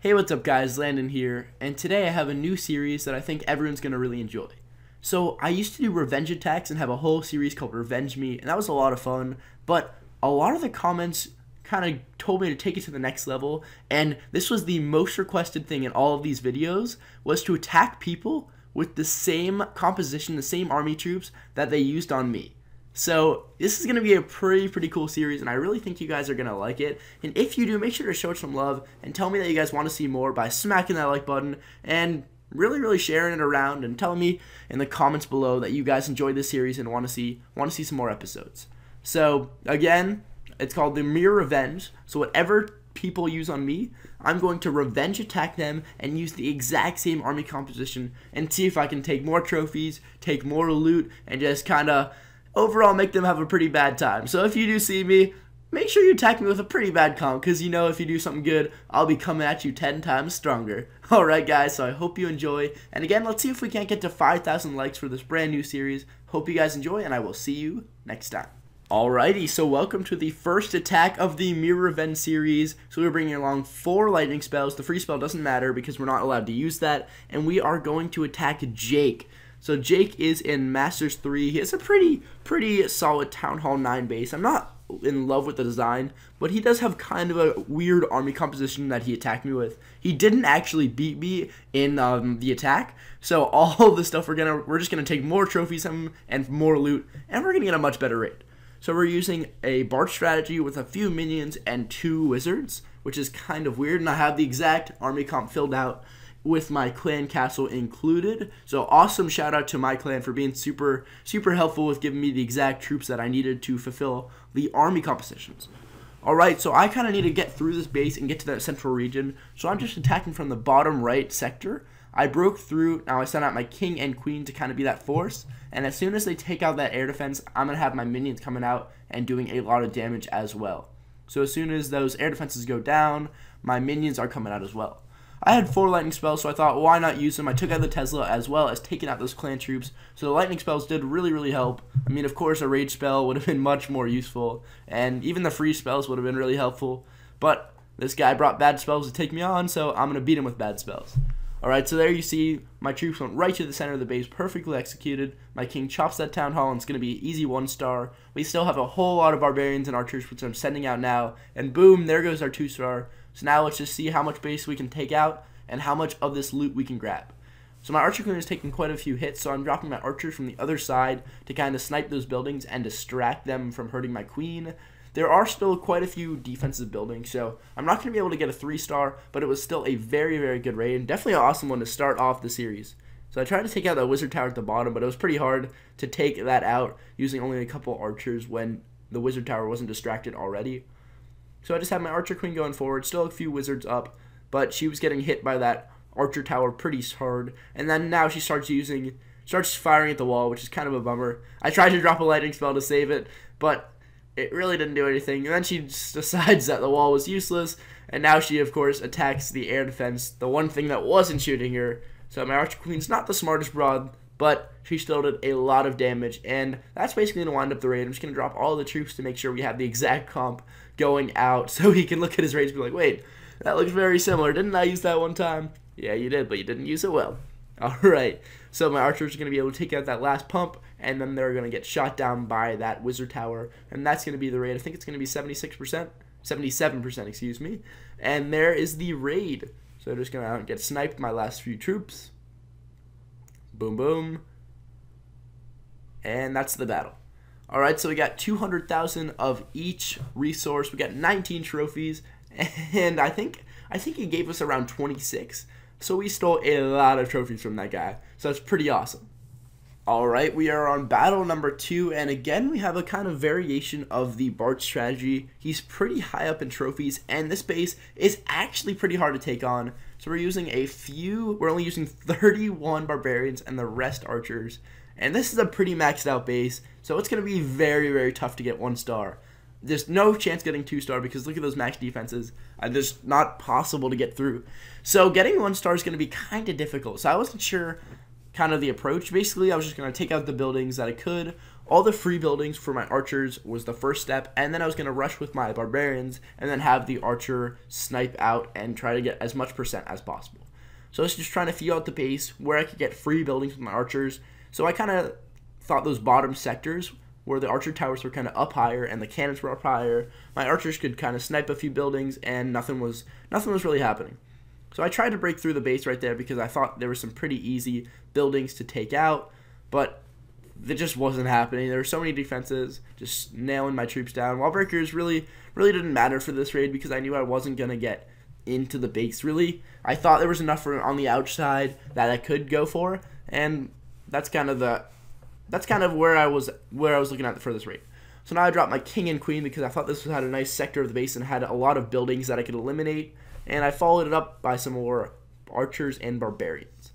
Hey, what's up guys, Landon here, and today I have a new series that I think everyone's going to really enjoy. So, I used to do revenge attacks and have a whole series called Revenge Me, and that was a lot of fun, but a lot of the comments kind of told me to take it to the next level, and this was the most requested thing in all of these videos, was to attack people with the same composition, the same army troops that they used on me. So this is going to be a pretty cool series, and I really think you guys are going to like it. And if you do, make sure to show it some love and tell me that you guys want to see more by smacking that like button and really sharing it around and telling me in the comments below that you guys enjoyed this series and want to see some more episodes. So again, it's called the Mirror Revenge. So whatever people use on me, I'm going to revenge attack them and use the exact same army composition and see if I can take more trophies, take more loot, and just kind of overall make them have a pretty bad time. So if you do see me, make sure you attack me with a pretty bad comp, because you know if you do something good, I'll be coming at you 10 times stronger. Alright guys, so I hope you enjoy, and again, let's see if we can't get to 5,000 likes for this brand new series. Hope you guys enjoy, and I will see you next time. Alrighty, so welcome to the first attack of the Mirror Revenge series. So we're bringing along 4 lightning spells. The free spell doesn't matter because we're not allowed to use that, and we are going to attack Jake. So Jake is in Masters 3. He has a pretty solid Town Hall 9 base. I'm not in love with the design, but he does have kind of a weird army composition that he attacked me with. He didn't actually beat me in the attack, so all the stuff we're just gonna take more trophies from him and more loot, and we're gonna get a much better raid. So we're using a Bart strategy with a few minions and 2 wizards, which is kind of weird, and I have the exact army comp filled out with my clan castle included. So awesome shout out to my clan for being super helpful with giving me the exact troops that I needed to fulfill the army compositions. Alright, so I kind of need to get through this base and get to that central region, so I'm just attacking from the bottom right sector. I broke through. Now I sent out my king and queen to kind of be that force, and as soon as they take out that air defense, I'm going to have my minions coming out and doing a lot of damage as well. So as soon as those air defenses go down, my minions are coming out as well. I had 4 lightning spells, so I thought, why not use them? I took out the Tesla as well as taking out those clan troops. So the lightning spells did really help. I mean, of course, a rage spell would have been much more useful, and even the free spells would have been really helpful. But this guy brought bad spells to take me on, so I'm going to beat him with bad spells. Alright, so there you see my troops went right to the center of the base, perfectly executed. My king chops that town hall, and it's going to be an easy 1-star. We still have a whole lot of barbarians and archers, which I'm sending out now. And boom, there goes our 2-star. So now let's just see how much base we can take out and how much of this loot we can grab. So my archer queen is taking quite a few hits, so I'm dropping my archers from the other side to kind of snipe those buildings and distract them from hurting my queen. There are still quite a few defensive buildings, so I'm not going to be able to get a 3-star, but it was still a very good raid, and definitely an awesome one to start off the series. So I tried to take out that wizard tower at the bottom, but it was pretty hard to take that out using only a couple archers when the wizard tower wasn't distracted already. So I just had my archer queen going forward, still a few wizards up, but she was getting hit by that archer tower pretty hard, and then now she starts firing at the wall, which is kind of a bummer. I tried to drop a lightning spell to save it, but it really didn't do anything, and then she just decides that the wall was useless, and now she, of course, attacks the air defense, the one thing that wasn't shooting her. So my archer queen's not the smartest broad, but she still did a lot of damage, and that's basically going to wind up the raid. I'm just going to drop all the troops to make sure we have the exact comp going out, so he can look at his raids and be like, wait, that looks very similar. Didn't I use that one time? Yeah, you did, but you didn't use it well. Alright, so my archers are going to be able to take out that last pump, and then they're going to get shot down by that wizard tower, and that's going to be the raid. I think it's going to be 77%, excuse me. And there is the raid. So I'm just going to get sniped my last few troops. Boom. And that's the battle. Alright, so we got 200,000 of each resource. We got 19 trophies, and I think he gave us around 26. So we stole a lot of trophies from that guy. So that's pretty awesome. Alright, we are on battle number 2, and again we have a kind of variation of the Bart strategy. He's pretty high up in trophies, and this base is actually pretty hard to take on. So we're only using 31 barbarians and the rest archers. And this is a pretty maxed out base, so it's going to be very tough to get 1-star. There's no chance getting 2-star because look at those max defenses. Just not possible to get through. So getting 1-star is going to be kind of difficult. So I wasn't sure kind of the approach. Basically, I was just going to take out the buildings that I could all the free buildings for my archers was the first step, and then I was going to rush with my barbarians and then have the archer snipe out and try to get as much percent as possible. So I was just trying to feel out the base where I could get free buildings with my archers. So I kind of thought those bottom sectors where the archer towers were kind of up higher and the cannons were up higher, my archers could kind of snipe a few buildings and nothing was really happening. So I tried to break through the base right there because I thought there were some pretty easy buildings to take out, but it just wasn't happening. There were so many defenses just nailing my troops down. Wall breakers really didn't matter for this raid because I knew I wasn't going to get into the base really. I thought there was enough for on the outside that I could go for, and that's kind of where I was looking at for this raid. So now I dropped my king and queen because I thought this had a nice sector of the base and had a lot of buildings that I could eliminate, and I followed it up by some more archers and barbarians.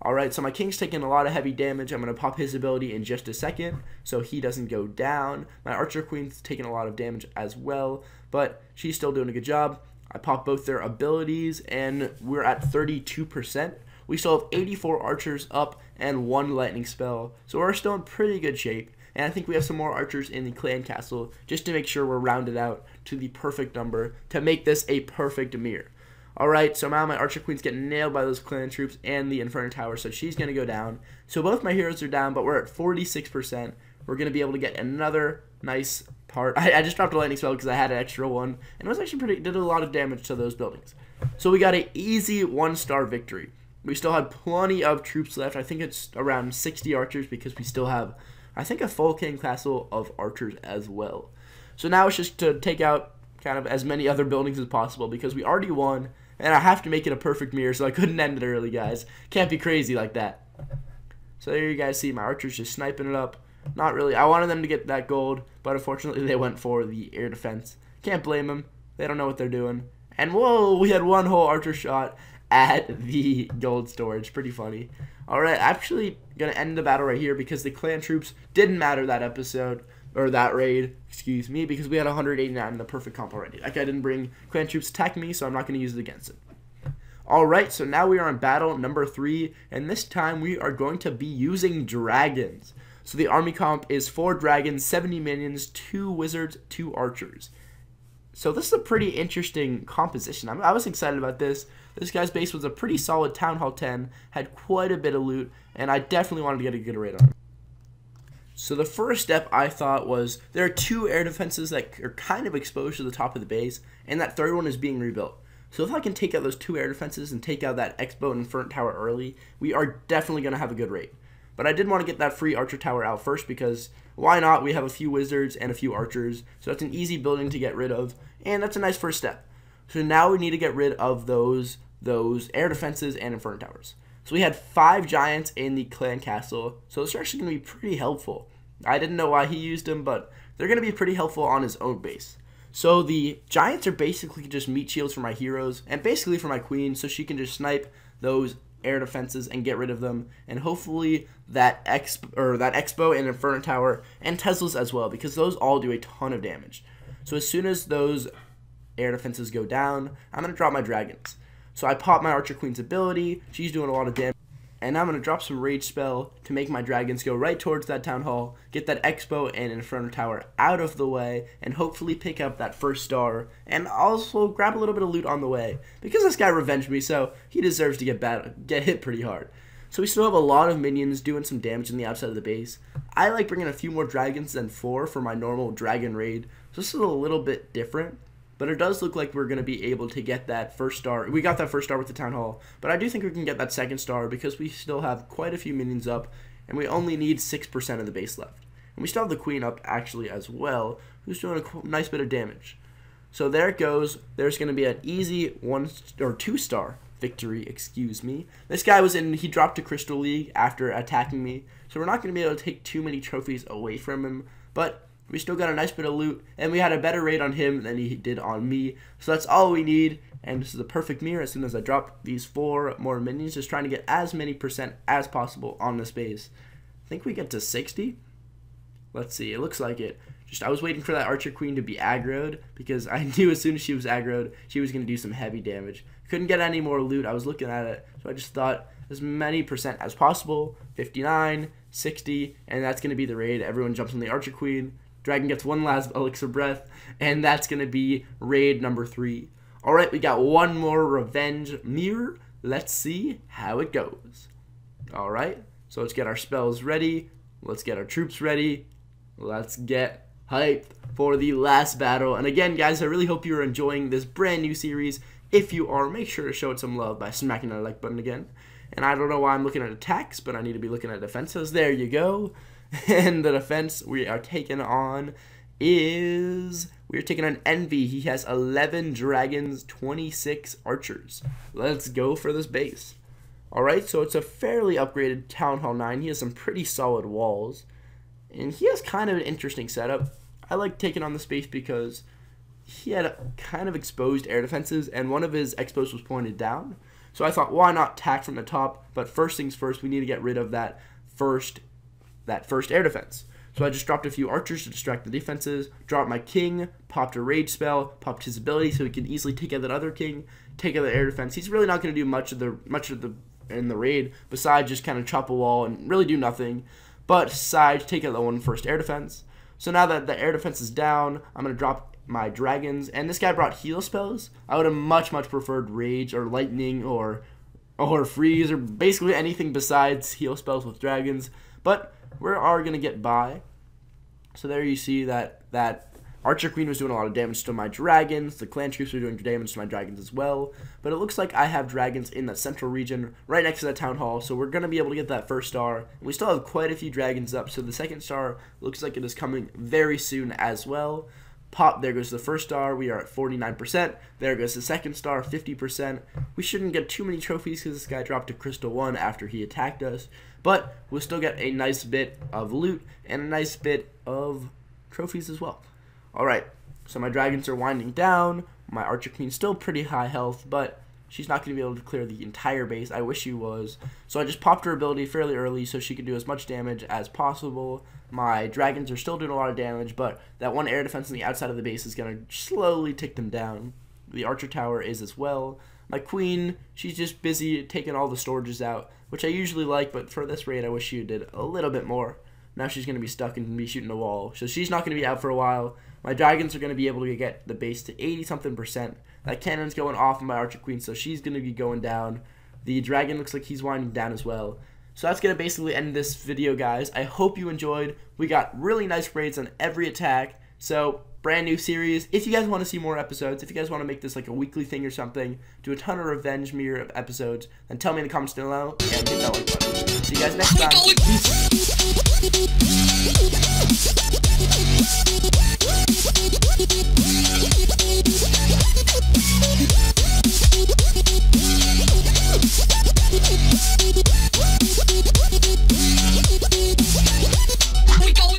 Alright, so my king's taking a lot of heavy damage. I'm going to pop his ability in just a second so he doesn't go down. My archer queen's taking a lot of damage as well, but she's still doing a good job. I pop both their abilities and we're at 32%. We still have 84 archers up and 1 lightning spell, so we're still in pretty good shape. And I think we have some more archers in the clan castle just to make sure we're rounded out to the perfect number to make this a perfect mirror. Alright, so now my archer queen's getting nailed by those clan troops and the inferno tower, so she's going to go down. So both my heroes are down, but we're at 46%. We're going to be able to get another nice part. I just dropped a lightning spell because I had an extra one, and it was actually did a lot of damage to those buildings. So we got an easy 1-star victory. We still had plenty of troops left. I think it's around 60 archers because we still have, I think, a full king castle of archers as well. So now it's just to take out kind of as many other buildings as possible because we already won, and I have to make it a perfect mirror, so I couldn't end it early, guys. Can't be crazy like that. So there you guys see my archers just sniping it up. Not really. I wanted them to get that gold, but unfortunately they went for the air defense. Can't blame them. They don't know what they're doing. And whoa, we had one whole archer shot at the gold storage. Pretty funny. Alright, actually going to end the battle right here because the clan troops didn't matter that episode, or that raid, excuse me, because we had 189 in the perfect comp already. Like I didn't bring clan troops attacking me, so I'm not going to use it against it. Alright, so now we are on battle number 3, and this time we are going to be using dragons. So the army comp is 4 dragons, 70 minions, 2 wizards, 2 archers. So this is a pretty interesting composition. I was excited about this. This guy's base was a pretty solid Town Hall 10, had quite a bit of loot, and I definitely wanted to get a good raid on him. So the first step I thought was there are 2 air defenses that are kind of exposed to the top of the base, and that third one is being rebuilt. So if I can take out those 2 air defenses and take out that Expo and Inferno Tower early, we are definitely going to have a good raid. But I did want to get that free archer tower out first because why not? We have a few wizards and a few archers, so that's an easy building to get rid of, and that's a nice first step. So now we need to get rid of those air defenses and Inferno Towers. So we had 5 giants in the clan castle, so those are actually going to be pretty helpful. I didn't know why he used them, but they're going to be pretty helpful on his own base. So the giants are basically just meat shields for my heroes, and basically for my queen, so she can just snipe those air defenses and get rid of them, and hopefully that Expo and Inferno Tower and Teslas as well, because those all do a ton of damage. So as soon as those air defenses go down, I'm going to drop my dragons. So I pop my Archer Queen's ability, she's doing a lot of damage, and I'm going to drop some Rage Spell to make my dragons go right towards that Town Hall, get that Expo and Inferno Tower out of the way, and hopefully pick up that first star, and also grab a little bit of loot on the way, because this guy revenged me, so he deserves to get hit pretty hard. So we still have a lot of minions doing some damage in the outside of the base. I like bringing a few more dragons than 4 for my normal dragon raid, so this is a little bit different. But it does look like we're going to be able to get that first star. We got that first star with the Town Hall, but I do think we can get that second star because we still have quite a few minions up, and we only need 6% of the base left. And we still have the queen up, actually, as well, who's doing a nice bit of damage. So there it goes. There's going to be an easy 1 or 2 star victory, excuse me. This guy he dropped to Crystal League after attacking me, so we're not going to be able to take too many trophies away from him, but we still got a nice bit of loot, and we had a better raid on him than he did on me. So that's all we need, and this is a perfect mirror as soon as I drop these 4 more minions, just trying to get as many percent as possible on this base. I think we get to 60. Let's see, it looks like it. I was waiting for that Archer Queen to be aggroed, because I knew as soon as she was aggroed, she was going to do some heavy damage. Couldn't get any more loot. I was looking at it, so I just thought as many percent as possible. 59, 60, and that's going to be the raid. Everyone jumps on the Archer Queen. Dragon gets one last elixir breath, and that's going to be raid number 3. Alright, we got one more revenge mirror. Let's see how it goes. Alright, so let's get our spells ready. Let's get our troops ready. Let's get hyped for the last battle. And again, guys, I really hope you're enjoying this brand new series. If you are, make sure to show it some love by smacking that like button again. And I don't know why I'm looking at attacks, but I need to be looking at defenses. There you go. And the defense we are taking on is... we are taking on Envy. He has 11 dragons, 26 archers. Let's go for this base. Alright, so it's a fairly upgraded Town Hall 9. He has some pretty solid walls. And he has kind of an interesting setup. I like taking on this base because he had kind of exposed air defenses, and one of his expos was pointed down. So I thought, why not attack from the top? But first things first, we need to get rid of that first air defense. So I just dropped a few archers to distract the defenses, dropped my king, popped a rage spell, popped his ability so he can easily take out that other king, take out the air defense. He's really not going to do much in the raid besides just kind of chop a wall and really do nothing. But besides take out the one first air defense. So now that the air defense is down, I'm going to drop my dragons, and this guy brought heal spells. I would have much preferred rage or lightning or freeze or basically anything besides heal spells with dragons, but we are gonna get by. So there you see that Archer Queen was doing a lot of damage to my dragons. The clan troops were doing damage to my dragons as well, but it looks like I have dragons in the central region right next to that town hall, so we're gonna be able to get that first star. And we still have quite a few dragons up, so the second star looks like it is coming very soon as well. Pop, there goes the first star. We are at 49%. There goes the second star, 50%. We shouldn't get too many trophies because this guy dropped a crystal 1 after he attacked us, but we'll still get a nice bit of loot and a nice bit of trophies as well. Alright, so my dragons are winding down. My Archer Queen's still pretty high health, but she's not going to be able to clear the entire base. I wish she was. So I just popped her ability fairly early so she could do as much damage as possible. My dragons are still doing a lot of damage, but that one air defense on the outside of the base is going to slowly tick them down. The Archer Tower is as well. My Queen, she's just busy taking all the storages out, which I usually like, but for this raid I wish she did a little bit more. Now she's going to be stuck and be shooting a wall, so she's not going to be out for a while. My dragons are going to be able to get the base to 80-something%. That cannon's going off on my Archer Queen, so she's going to be going down. The dragon looks like he's winding down as well. So that's going to basically end this video, guys. I hope you enjoyed. We got really nice raids on every attack. So, brand new series. If you guys want to see more episodes, if you guys want to make this like a weekly thing or something, do a ton of Revenge Mirror episodes, then tell me in the comments down below, and hit that like button. See you guys next time. Peace.